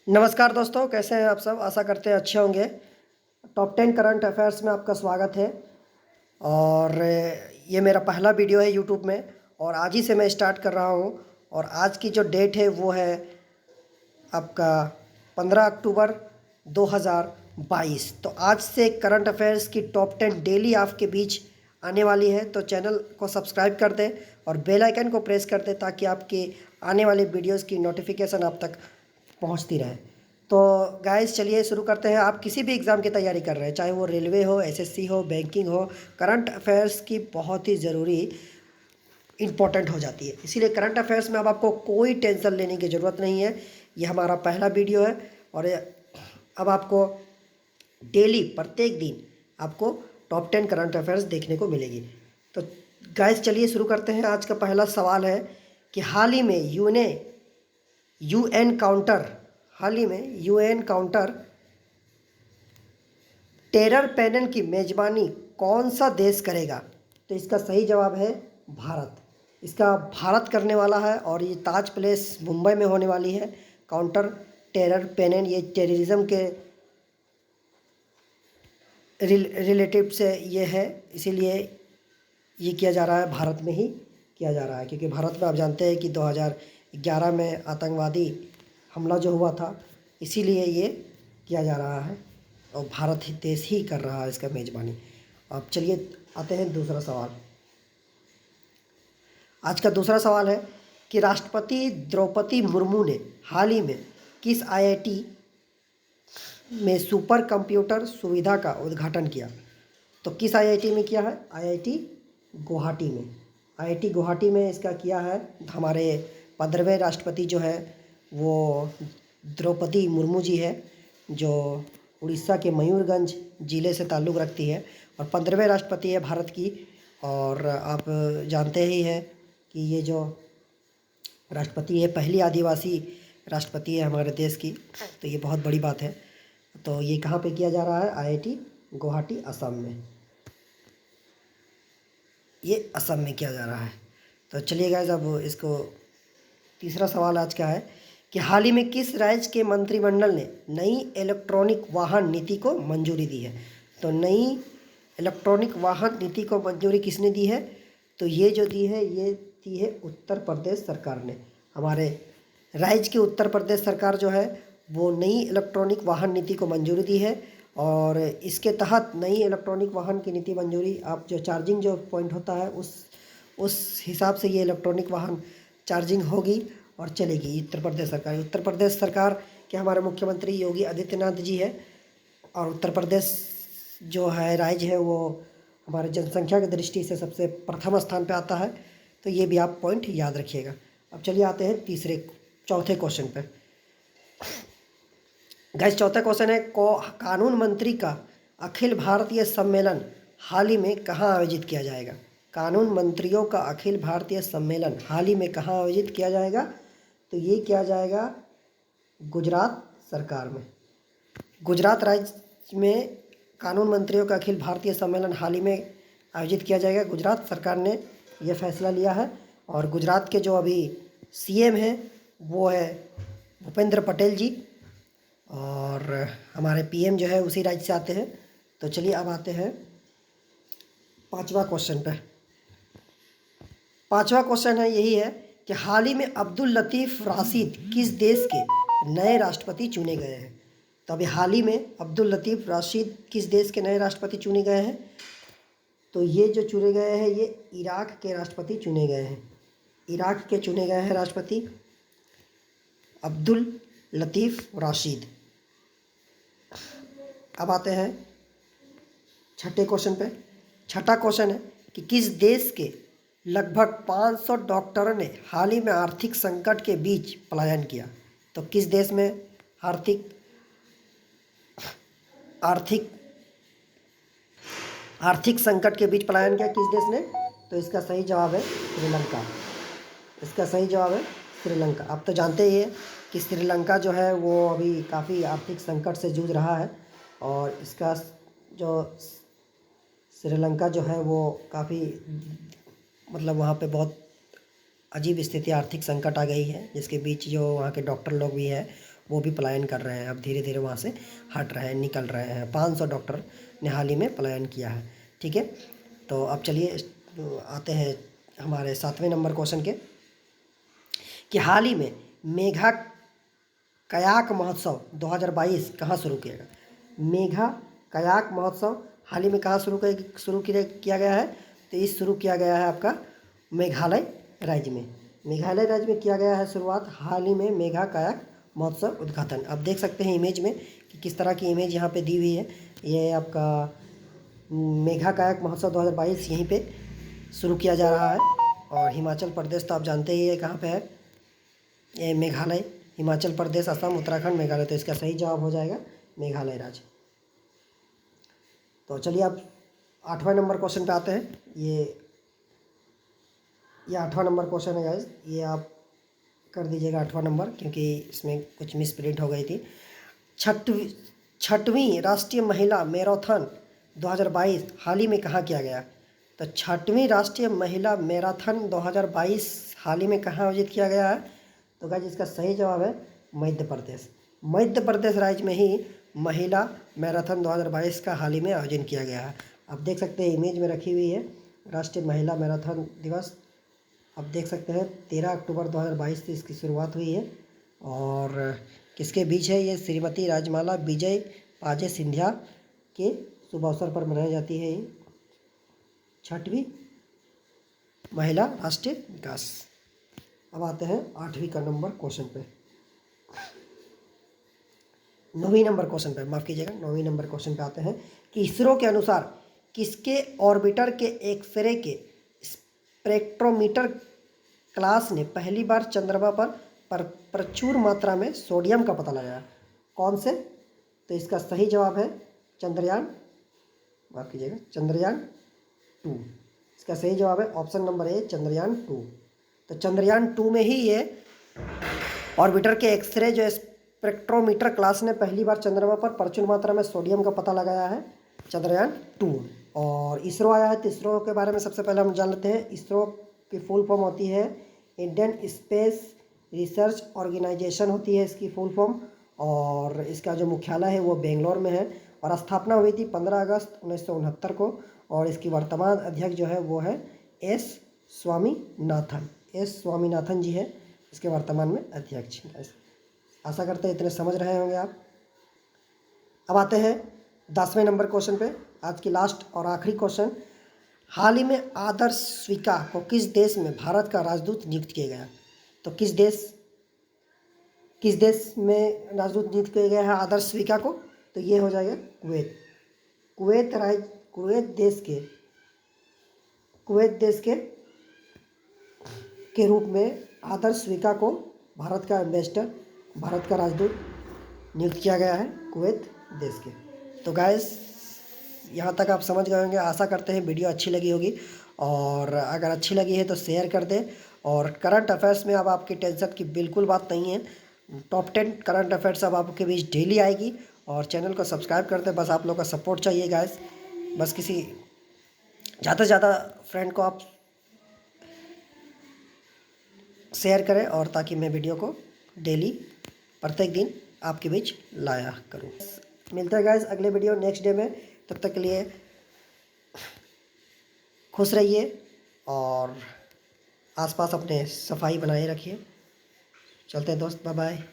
नमस्कार दोस्तों, कैसे हैं आप सब। आशा करते हैं अच्छे होंगे। टॉप 10 करंट अफेयर्स में आपका स्वागत है। और ये मेरा पहला वीडियो है यूट्यूब में और आज ही से मैं स्टार्ट कर रहा हूँ। और आज की जो डेट है वो है आपका 15 अक्टूबर 2022। तो आज से करंट अफेयर्स की टॉप 10 डेली आपके बीच आने वाली है। तो चैनल को सब्सक्राइब कर दें और बेल आइकन को प्रेस कर दें ताकि आपके आने वाले वीडियोस की नोटिफिकेशन आप तक पहुंचती रहे। तो गाइस चलिए शुरू करते हैं। आप किसी भी एग्ज़ाम की तैयारी कर रहे हैं, चाहे वो रेलवे हो, एसएससी हो, बैंकिंग हो, करंट अफेयर्स की बहुत ही ज़रूरी इम्पोर्टेंट हो जाती है। इसीलिए करंट अफेयर्स में अब आपको कोई टेंशन लेने की ज़रूरत नहीं है। ये हमारा पहला वीडियो है और अब आपको डेली प्रत्येक दिन आपको टॉप 10 करंट अफेयर्स देखने को मिलेगी। तो गाइस चलिए शुरू करते हैं। आज का पहला सवाल है कि हाल ही में यूएन काउंटर टेरर पैनल की मेजबानी कौन सा देश करेगा। तो इसका सही जवाब है भारत। इसका भारत करने वाला है और ये ताज पैलेस मुंबई में होने वाली है। काउंटर टेरर पैनल ये टेररिज्म के रिलेटिव से ये है, इसीलिए ये किया जा रहा है, भारत में ही किया जा रहा है। क्योंकि भारत में आप जानते हैं कि 2011 में आतंकवादी हमला जो हुआ था, इसीलिए ये किया जा रहा है और भारत ही देश ही कर रहा है इसका मेज़बानी। अब चलिए आते हैं दूसरा सवाल। आज का दूसरा सवाल है कि राष्ट्रपति द्रौपदी मुर्मू ने हाल ही में किस आईआईटी में सुपर कंप्यूटर सुविधा का उद्घाटन किया। तो किस आईआईटी में किया है? आईआईटी गुवाहाटी में। आईआईटी गुवाहाटी में इसका किया है। हमारे 15वें राष्ट्रपति जो है वो द्रौपदी मुर्मू जी है, जो उड़ीसा के मयूरभंज ज़िले से ताल्लुक़ रखती है और 15वें राष्ट्रपति है भारत की। और आप जानते ही हैं कि ये जो राष्ट्रपति है पहली आदिवासी राष्ट्रपति है हमारे देश की, तो ये बहुत बड़ी बात है। तो ये कहाँ पे किया जा रहा है? आईआईटी गुवाहाटी, असम में। ये असम में किया जा रहा है। तो चलिए गाइस, अब इसको तीसरा सवाल आज का है कि हाल ही में किस राज्य के मंत्रिमंडल ने नई इलेक्ट्रॉनिक वाहन नीति को मंजूरी दी है। तो नई इलेक्ट्रॉनिक वाहन नीति को मंजूरी किसने दी है? तो ये जो दी है ये दी है उत्तर प्रदेश सरकार ने। हमारे राज्य की उत्तर प्रदेश सरकार जो है वो नई इलेक्ट्रॉनिक वाहन नीति को मंजूरी दी है। और इसके तहत नई इलेक्ट्रॉनिक वाहन की नीति मंजूरी, आप जो चार्जिंग जो पॉइंट होता है उस हिसाब से ये इलेक्ट्रॉनिक वाहन चार्जिंग होगी और चलेगी। उत्तर प्रदेश सरकार के हमारे मुख्यमंत्री योगी आदित्यनाथ जी है। और उत्तर प्रदेश जो है राज्य है वो हमारे जनसंख्या की दृष्टि से सबसे प्रथम स्थान पे आता है। तो ये भी आप पॉइंट याद रखिएगा। अब चलिए आते हैं चौथे क्वेश्चन पे। गाइस चौथा क्वेश्चन है कानून मंत्री का अखिल भारतीय सम्मेलन हाल ही में कहाँ आयोजित किया जाएगा। कानून मंत्रियों का अखिल भारतीय सम्मेलन हाल ही में कहाँ आयोजित किया जाएगा। तो ये किया जाएगा गुजरात सरकार में। गुजरात राज्य में कानून मंत्रियों का अखिल भारतीय सम्मेलन हाल ही में आयोजित किया जाएगा। गुजरात सरकार ने यह फैसला लिया है। और गुजरात के जो अभी सीएम हैं वो है भूपेंद्र पटेल जी और हमारे पीएम जो है उसी राज्य से आते हैं। तो चलिए अब आते हैं पांचवा क्वेश्चन पे। पांचवा क्वेश्चन है यही है कि हाल ही में अब्दुल लतीफ़ राशिद किस देश के नए राष्ट्रपति चुने गए हैं। तो अभी हाल ही में अब्दुल लतीफ़ राशिद किस देश के नए राष्ट्रपति चुने गए हैं। तो ये जो चुने गए हैं ये इराक के राष्ट्रपति चुने गए हैं। इराक के चुने गए हैं राष्ट्रपति अब्दुल लतीफ़ राशिद। अब आते हैं छठे क्वेश्चन पे। छठा क्वेश्चन है कि किस देश के लगभग 500 डॉक्टरों ने हाल ही में आर्थिक संकट के बीच पलायन किया। तो किस देश में आर्थिक संकट के बीच पलायन किया, किस देश ने? तो इसका सही जवाब है श्रीलंका। इसका सही जवाब है श्रीलंका। आप तो जानते ही हैं कि श्रीलंका जो है वो अभी काफ़ी आर्थिक संकट से जूझ रहा है और इसका जो श्रीलंका जो है वो काफ़ी मतलब वहाँ पे बहुत अजीब स्थिति, आर्थिक संकट आ गई है, जिसके बीच जो वहाँ के डॉक्टर लोग भी हैं वो भी पलायन कर रहे हैं, अब धीरे धीरे वहाँ से हट रहे हैं, निकल रहे हैं। 500 डॉक्टर ने हाल ही में पलायन किया है। ठीक है, तो अब चलिए आते हैं हमारे 7वें नंबर क्वेश्चन के, कि हाल ही में मेघा कयाक महोत्सव 2022 कहाँ शुरू किया गया। मेघा कयाक महोत्सव हाल ही में कहाँ शुरू किया गया है, तो इस शुरू किया गया है आपका मेघालय राज्य में। मेघालय राज्य में किया गया है शुरुआत हाल ही में मेघा कायाक महोत्सव उद्घाटन। आप देख सकते हैं इमेज में कि किस तरह की इमेज यहाँ पे दी हुई है। ये आपका मेघा कायाक महोत्सव 2022 यहीं पे शुरू किया जा रहा है। और हिमाचल प्रदेश तो आप जानते ही है कहाँ पे है, ये मेघालय, हिमाचल प्रदेश, असम, उत्तराखंड, मेघालय। तो इसका सही जवाब हो जाएगा मेघालय राज्य। तो चलिए अब 8वें नंबर क्वेश्चन पे आते हैं। ये 8वां नंबर क्वेश्चन है गाइस, ये आप कर दीजिएगा 8वां नंबर, क्योंकि इसमें कुछ मिस प्रिंट हो गई थी। छठवीं राष्ट्रीय महिला मैराथन 2022 हाल ही में कहाँ किया गया। तो छठवीं राष्ट्रीय महिला मैराथन 2022 हाल ही में कहाँ आयोजित किया गया है, तो गाइस इसका सही जवाब है मध्य प्रदेश। मध्य प्रदेश राज्य में ही महिला मैराथन 2022 का हाल ही में आयोजन किया गया है। आप देख सकते हैं इमेज में रखी हुई है राष्ट्रीय महिला मैराथन दिवस। आप देख सकते हैं 13 अक्टूबर 2022 से इसकी शुरुआत हुई है। और किसके बीच है, ये श्रीमती राजमाला विजय पाजे सिंधिया के शुभ अवसर पर मनाई जाती है ये छठवीं महिला राष्ट्रीय विकास। अब आते हैं 8वीं का नंबर क्वेश्चन पे, 9वीं नंबर क्वेश्चन पे, माफ़ कीजिएगा 9वीं नंबर क्वेश्चन पे आते हैं कि इसरो के अनुसार किसके ऑर्बिटर के एक्सरे के स्पेक्ट्रोमीटर क्लास ने पहली बार चंद्रमा पर प्रचुर मात्रा में सोडियम का पता लगाया। कौन से, तो इसका सही जवाब है चंद्रयान, माफ़ कीजिएगा चंद्रयान 2। इसका सही जवाब है ऑप्शन नंबर ए चंद्रयान 2। तो चंद्रयान 2 में ही ये ऑर्बिटर के एक्सरे जो स्पेक्ट्रोमीटर क्लास ने पहली बार चंद्रमा पर प्रचुर मात्रा में सोडियम का पता लगाया है, चंद्रयान 2। और इसरो आया है, तो इसरो के बारे में सबसे पहले हम जान लेते हैं। इसरो की फुल फॉर्म होती है इंडियन स्पेस रिसर्च ऑर्गेनाइजेशन होती है इसकी फुल फॉर्म। और इसका जो मुख्यालय है वो बेंगलोर में है। और स्थापना हुई थी 15 अगस्त 1969 को। और इसकी वर्तमान अध्यक्ष जो है वो है एस स्वामीनाथन जी है इसके वर्तमान में अध्यक्ष। आशा करते हैं इतने समझ रहे होंगे आप। अब आते हैं 10वें नंबर क्वेश्चन पे, आज की लास्ट और आखिरी क्वेश्चन। हाल ही में आदर्श स्वीका को किस देश में भारत का राजदूत नियुक्त किया गया। तो किस देश में राजदूत नियुक्त किया गया है आदर्श स्वीका को, तो ये हो जाएगा कुवैत देश के रूप में आदर्श स्वीका को भारत का एम्बेसडर, भारत का राजदूत नियुक्त किया गया है कुवैत देश के। तो गाइस यहाँ तक आप समझ गए होंगे। आशा करते हैं वीडियो अच्छी लगी होगी, और अगर अच्छी लगी है तो शेयर कर दें। और करंट अफेयर्स में अब आपकी टेंशन की बिल्कुल बात नहीं है। टॉप 10 करंट अफेयर्स अब आपके बीच डेली आएगी। और चैनल को सब्सक्राइब कर दें, बस आप लोग का सपोर्ट चाहिए गाइस। बस किसी ज़्यादा से ज़्यादा फ्रेंड को आप शेयर करें, और ताकि मैं वीडियो को डेली प्रत्येक दिन आपके बीच लाया करूं। मिलते हैं गाइस अगले वीडियो नेक्स्ट डे में। तब तक के लिए खुश रहिए और आसपास अपने सफाई बनाए रखिए। चलते हैं दोस्त, बाय बाय।